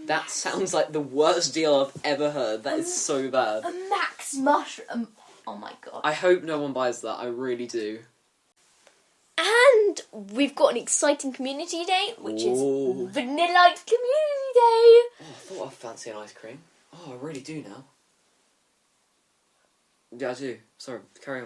That sounds like the worst deal I've ever heard. That is so bad. A Max Mushroom! Oh my god. I hope no one buys that. I really do. And we've got an exciting community day, which is Ooh. Vanillite Community Day! Oh, I thought I'd fancy an ice cream. Oh, I really do now. Yeah, I do. Sorry, carry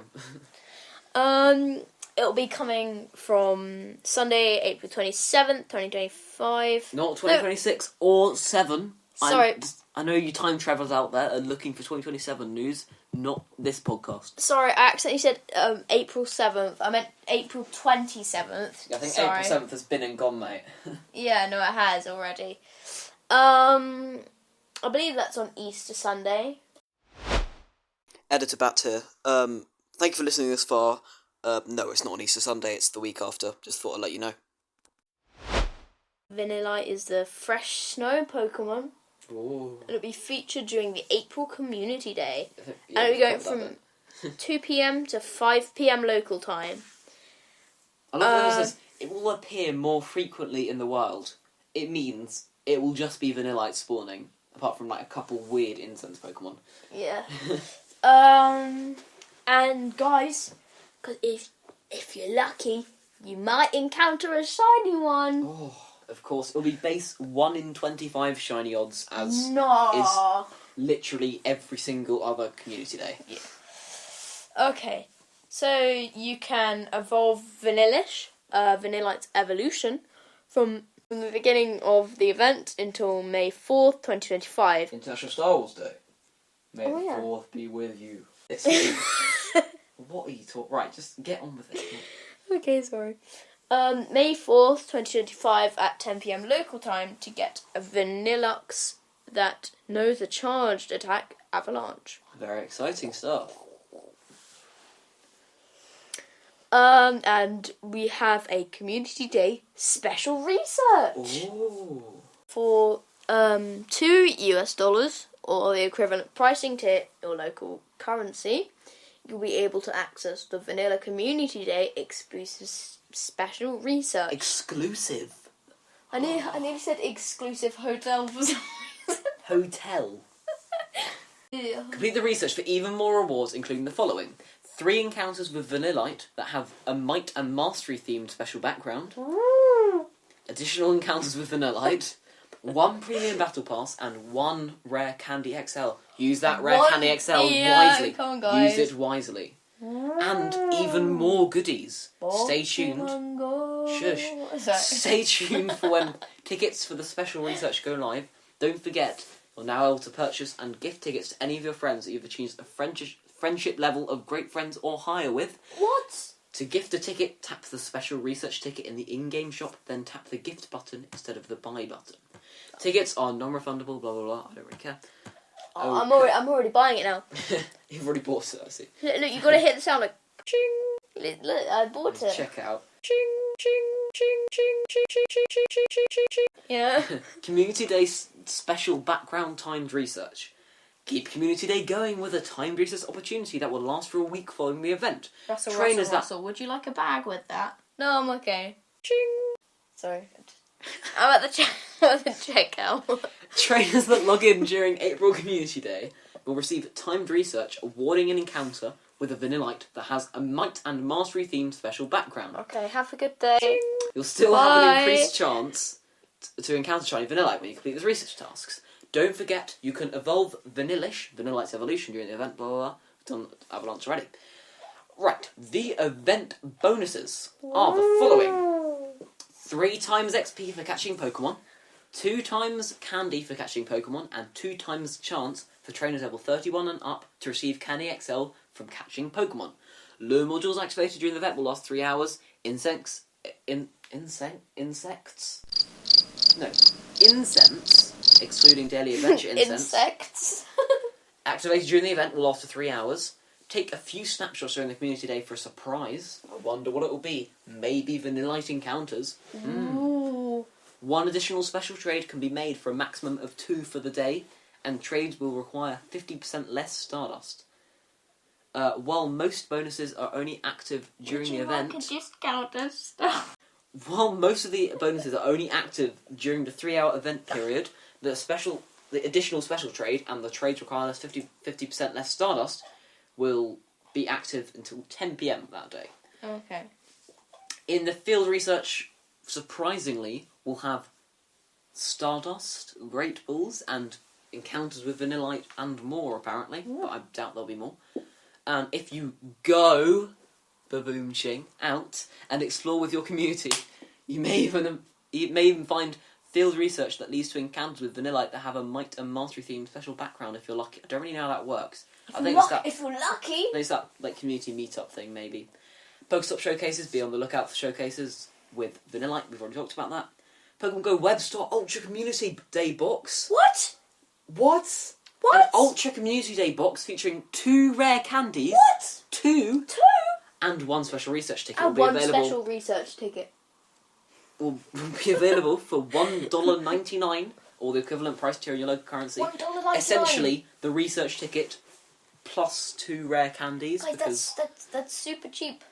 on. It'll be coming from Sunday, April 27th, 2025. Not 2026 or 7. Sorry. I know you time travellers out there are looking for 2027 news, not this podcast. Sorry, I accidentally said April 7th. I meant April 27th. I think Sorry. April 7th has been and gone, mate. Yeah, no, it has already. I believe that's on Easter Sunday. Editor Bat here. Thank you for listening this far. No, it's not on Easter Sunday, it's the week after. Just thought I'd let you know. Vanillite is the fresh snow Pokemon. Ooh. It'll be featured during the April Community Day. Yeah, And it'll be going got that from bit. 2 p.m. to 5 p.m. local time. I love when it says, it will appear more frequently in the wild. It means it will just be Vanillite spawning, apart from like a couple weird incense Pokemon. Yeah. And guys, because if you're lucky, you might encounter a shiny one. Oh, of course. It'll be base 1 in 25 shiny odds, as No. literally every single other community day. Yeah. Okay. So you can evolve Vanillish, Vanillite's evolution, from the beginning of the event until May 4th, 2025. International Star Wars Day. May Oh, the yeah. 4th be with you. What are you talking? Right, just get on with it. Okay, sorry. May 4th, 2025 at 10 p.m. local time to get a Vanillux that knows a charged attack avalanche. Very exciting stuff. And we have a Community Day special research Ooh. for $2 or the equivalent pricing to your local currency. You'll be able to access the Vanilla Community Day exclusive special research. Exclusive. I nearly said exclusive hotel for some reason. Hotel. Yeah. Complete the research for even more rewards, including the following. 3 encounters with Vanillite that have a Might and Mastery themed special background. Additional encounters with Vanillite. 1 premium battle pass and 1 rare candy XL. Use that rare One- candy XL yeah, wisely. come on, guys. Use it wisely. And even more goodies. Stay tuned. Pokemon Shush. Go. Sorry. Stay tuned for when tickets for the special research go live. Don't forget, you're now able to purchase and gift tickets to any of your friends that you've achieved a friendship level of great friends or higher with. What? To gift a ticket, tap the special research ticket in the in-game shop, then tap the gift button instead of the buy button. Tickets are non-refundable, blah blah blah, I don't really care. Oh, Okay. I'm already buying it now. You've already bought it, I see. Look, you gotta hear the sound like ching. Look, I bought it. Check out. Ching, ching, ching, ching, ching, ching, ching, ching, ching, ching, ching, ching. Yeah. Community Day special background timed research. Keep Community Day going with a timed research opportunity that will last for a week following the event. Russell, would you like a bag with that? No, I'm okay. Ching. Sorry. I'm at the checkout. Trainers that log in during April Community Day will receive timed research awarding an encounter with a Vanillite that has a Might and Mastery themed special background. Okay, have a good day. You'll still have Bye. an increased chance to encounter shiny Vanillite when you complete the research tasks. Don't forget, you can evolve Vanillite's evolution during the event, blah blah blah. It's on Avalanche already. Right, the event bonuses are the following. 3 times XP for catching Pokemon, 2 times candy for catching Pokemon, and 2 times chance for trainers level 31 and up to receive Candy XL from catching Pokemon. Lure modules activated during the event will last 3 hours. Incense, excluding daily adventure incense, Insects. activated during the event will last for 3 hours. Take a few snapshots during the Community Day for a surprise. I wonder what it will be. Maybe Vanillite encounters. Ooh. 1 additional special trade can be made for a maximum of 2 for the day, and trades will require 50% less Stardust. While most bonuses are only active during the event... Would you like a discount and stuff? While most of the bonuses are only active during the 3-hour event period, the additional special trade and the trades require 50% less Stardust will be active until 10 PM that day. Okay. In the field research, surprisingly, we'll have Stardust, Great Balls, and encounters with Vanillite and more, apparently. But I doubt there'll be more. And if you go baboomching out and explore with your community, you may even find field research that leads to encounters with Vanillite that have a Might and Mastery themed special background if you're lucky. I don't really know how that works. If you're lucky. It's that like community meetup thing, maybe. Pokestop showcases, be on the lookout for showcases with Vanillite, we've already talked about that. Pokemon Go Web Store Ultra Community Day box. What? What? What? An Ultra Community Day box featuring 2 rare candies. What? 2? 2? And 1 special research ticket And will be 1 available. special research ticket. Will be available for $1.99 or the equivalent price tier in your local currency. $1.99. Essentially, the research ticket plus 2 rare candies. Guys, because that's super cheap.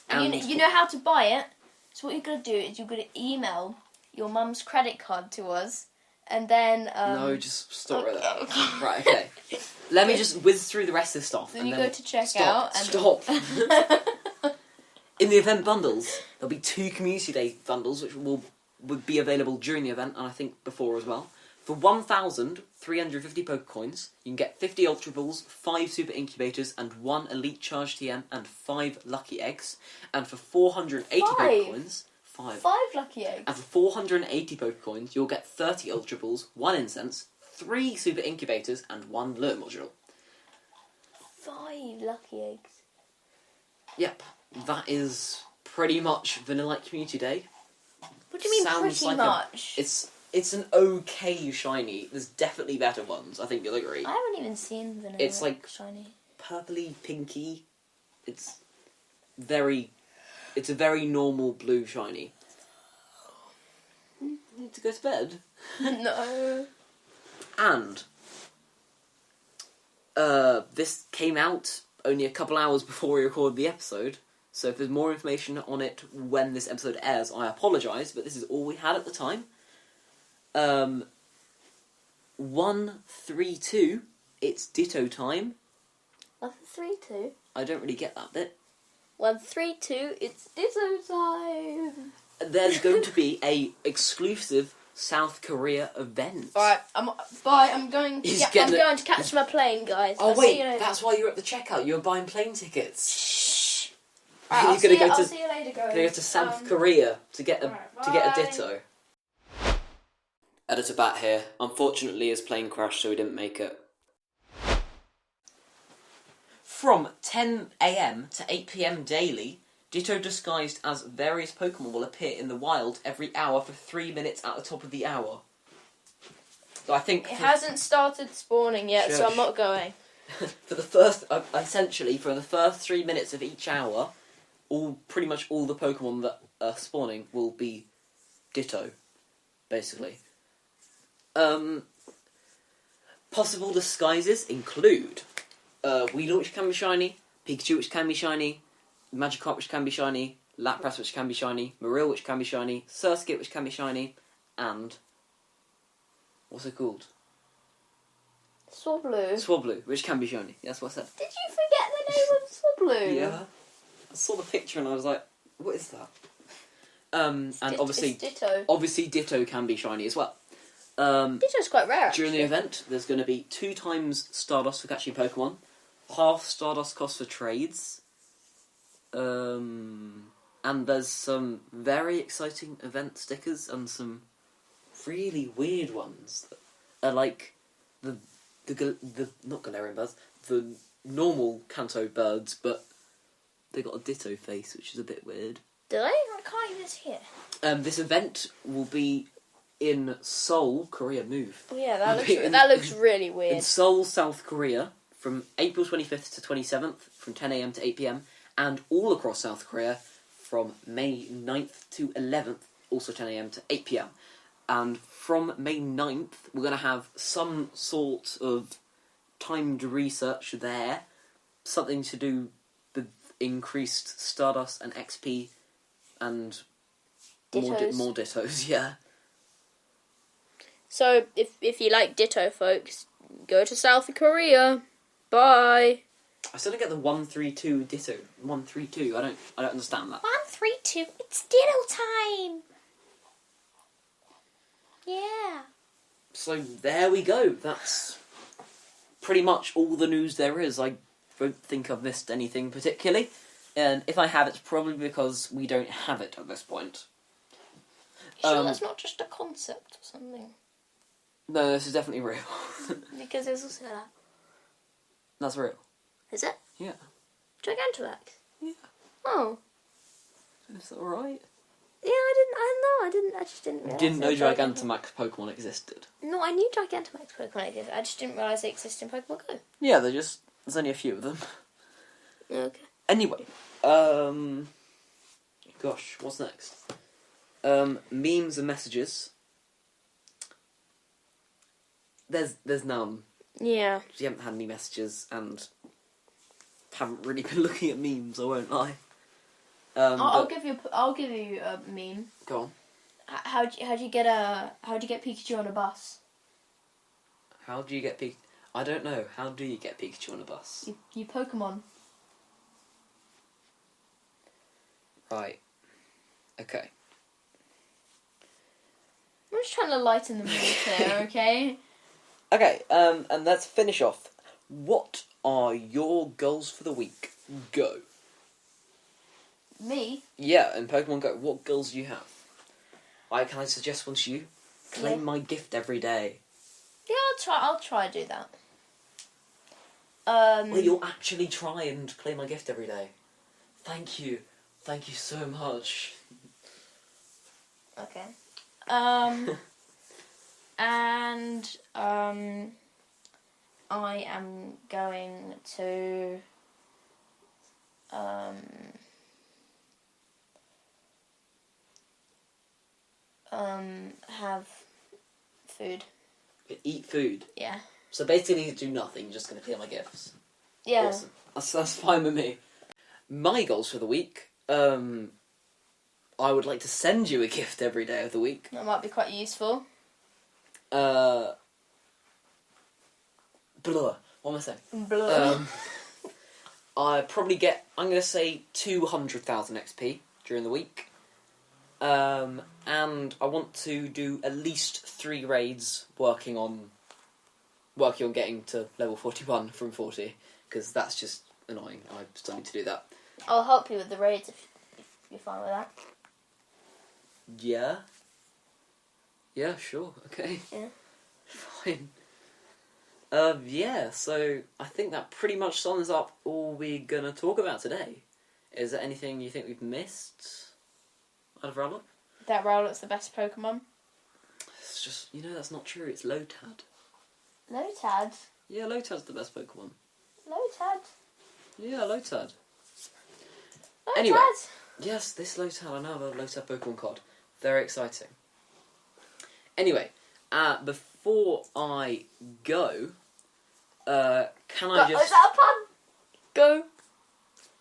And you know how to buy it. So what you're gonna do is you're gonna email your mum's credit card to us, and then no, just stop right there. Okay. Right, okay. Let me just whiz through the rest of this stuff. Then and you then go to checkout. Stop. In the event bundles, there'll be 2 Community Day bundles, which would be available during the event, and I think before as well. For 1,350 Pokecoins, you can get 50 Ultra Balls, 5 Super Incubators, and 1 Elite Charge TM, and 5 Lucky Eggs. And for 480 Pokecoins... 5 lucky eggs. And for 480 Pokecoins, you'll get 30 Ultra Balls, 1 Incense, 3 Super Incubators, and 1 Lure Module. 5 lucky eggs. Yep, that is pretty much Vanillite Community Day. What do you mean Sounds pretty like much? It's an okay shiny. There's definitely better ones, I think you'll agree. I haven't even seen Vanilla It's like shiny. Purpley, pinky. It's a very normal blue shiny. You need to go to bed. No. And this came out only a couple hours before we recorded the episode, so if there's more information on it when this episode airs, I apologise, but this is all we had at the time. 132, it's Ditto time. 132. I don't really get that bit. 132, it's Ditto time. There's going to be a exclusive South Korea event. Alright, bye. I'm going He's to getting I'm going to catch my plane, guys. Oh I'll wait, see you later. that's why you're at the checkout. You were buying plane tickets. Shh. You're Alright, I'll see you later, guys. Gonna go to South Korea to get a alright, ditto. Editor Bat here. Unfortunately, his plane crashed, so he didn't make it. From 10 AM to 8 PM daily, Ditto disguised as various Pokemon will appear in the wild every hour for 3 minutes at the top of the hour. So I think it hasn't started spawning yet, so I'm not going. for the first, essentially, for the first 3 minutes of each hour, pretty much all the Pokemon that are spawning will be Ditto, basically. Possible disguises include Weedle, which can be shiny, Pikachu, which can be shiny, Magikarp, which can be shiny, Lapras, which can be shiny, Marill, which can be shiny, Surskit, which can be shiny, and what's it called? Swablu, which can be shiny. That's what I said. Did you forget the name of Swablu? Yeah. I saw the picture and I was like, what is that? And obviously, Ditto. Obviously, Ditto can be shiny as well. Ditto's quite rare. During the event, there's going to be 2 times Stardust for catching Pokemon, half Stardust cost for trades, and there's some very exciting event stickers and some really weird ones that are like the not Galarian birds, the normal Kanto birds, but they got a Ditto face, which is a bit weird. Do they? I can't even see it. This event will be in Seoul, Korea. Oh, yeah, that looks really weird. In Seoul, South Korea, from April 25th to 27th, from 10 AM to 8 PM, and all across South Korea from May 9th to 11th, also 10 AM to 8 PM. And from May 9th, we're going to have some sort of timed research there, something to do with increased Stardust and XP and Dittos. more Dittos, yeah. So, if you like Ditto, folks, go to South Korea. Bye. I still don't get the 132 Ditto. 132. I don't understand that. 132. It's Ditto time. Yeah. So there we go. That's pretty much all the news there is. I don't think I've missed anything particularly. And if I have, it's probably because we don't have it at this point. Sure, that's not just a concept or something. No, this is definitely real. Because there's also that. That's real. Is it? Yeah. Gigantamax? Yeah. Oh. Is that alright? Yeah, I just didn't realise. Didn't know Gigantamax Pokemon existed. No, I knew Gigantamax Pokemon existed. I just didn't realise they exist in Pokemon Go. Yeah, there's only a few of them. Okay. Anyway, gosh, what's next? Memes and messages. There's none. Yeah. We haven't had any messages and haven't really been looking at memes, I won't lie. I'll give you a meme. Go on. How do you get Pikachu on a bus? How do you get Pikachu? I don't know. How do you get Pikachu on a bus? You Pokemon. Right. Okay. I'm just trying to lighten the mood here, okay? Okay, and let's finish off. What are your goals for the week? Go. Me? Yeah, in Pokemon Go, what goals do you have? Can I suggest one to you? Claim my gift every day. Yeah, I'll try to do that. Well, you'll actually try and claim my gift every day. Thank you. Thank you so much. Okay. And I am going to have food. Eat food. Yeah. So basically, you do nothing. You're just going to clear my gifts. Yeah. Awesome. That's fine with me. My goals for the week. I would like to send you a gift every day of the week. That might be quite useful. Blah. What am I saying? Blah. I'm going to say 200,000 XP during the week. And I want to do at least 3 raids working on getting to level 41 from 40, because that's just annoying. I still need to do that. I'll help you with the raids if you're fine with that. Yeah? Yeah, sure, okay. Yeah. Fine. Yeah, so I think that pretty much sums up all we're gonna talk about today. Is there anything you think we've missed out of Rowlet? That Rowlet's the best Pokemon. It's just, that's not true. It's Lotad. Lotad? Yeah, Lotad's the best Pokemon. Lotad? Yeah, Lotad. Lotad? Anyway, yes, this Lotad. I know the Lotad Pokemon card. Very exciting. Anyway, before I go, can I just... Is that a pun? Go.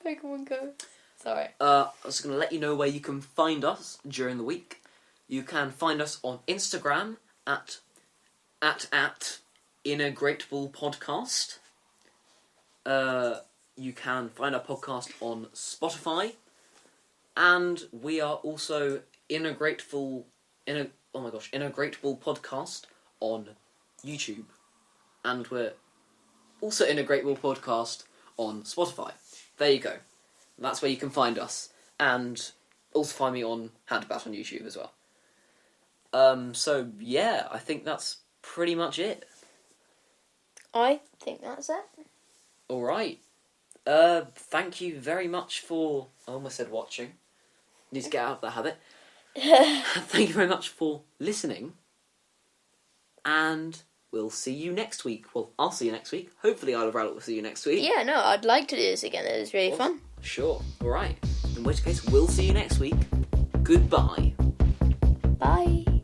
Pokemon Go. Sorry. I was going to let you know where you can find us during the week. You can find us on Instagram at Innergrateful Podcast. You can find our podcast on Spotify, and we are also Innergrateful Podcast on YouTube, and we're also Innergrateful Podcast on Spotify. There you go. That's where you can find us, and also find me on Handabout on YouTube as well. So yeah, I think that's pretty much it. I think that's it. All right. Thank you very much for... I almost said watching. Need to get out of the habit. Thank you very much for listening. And we'll see you next week. Well, I'll see you next week. Hopefully Iloverowlet will see you next week. Yeah, no, I'd like to do this again. It was really fun. Sure. All right. In which case, we'll see you next week. Goodbye. Bye.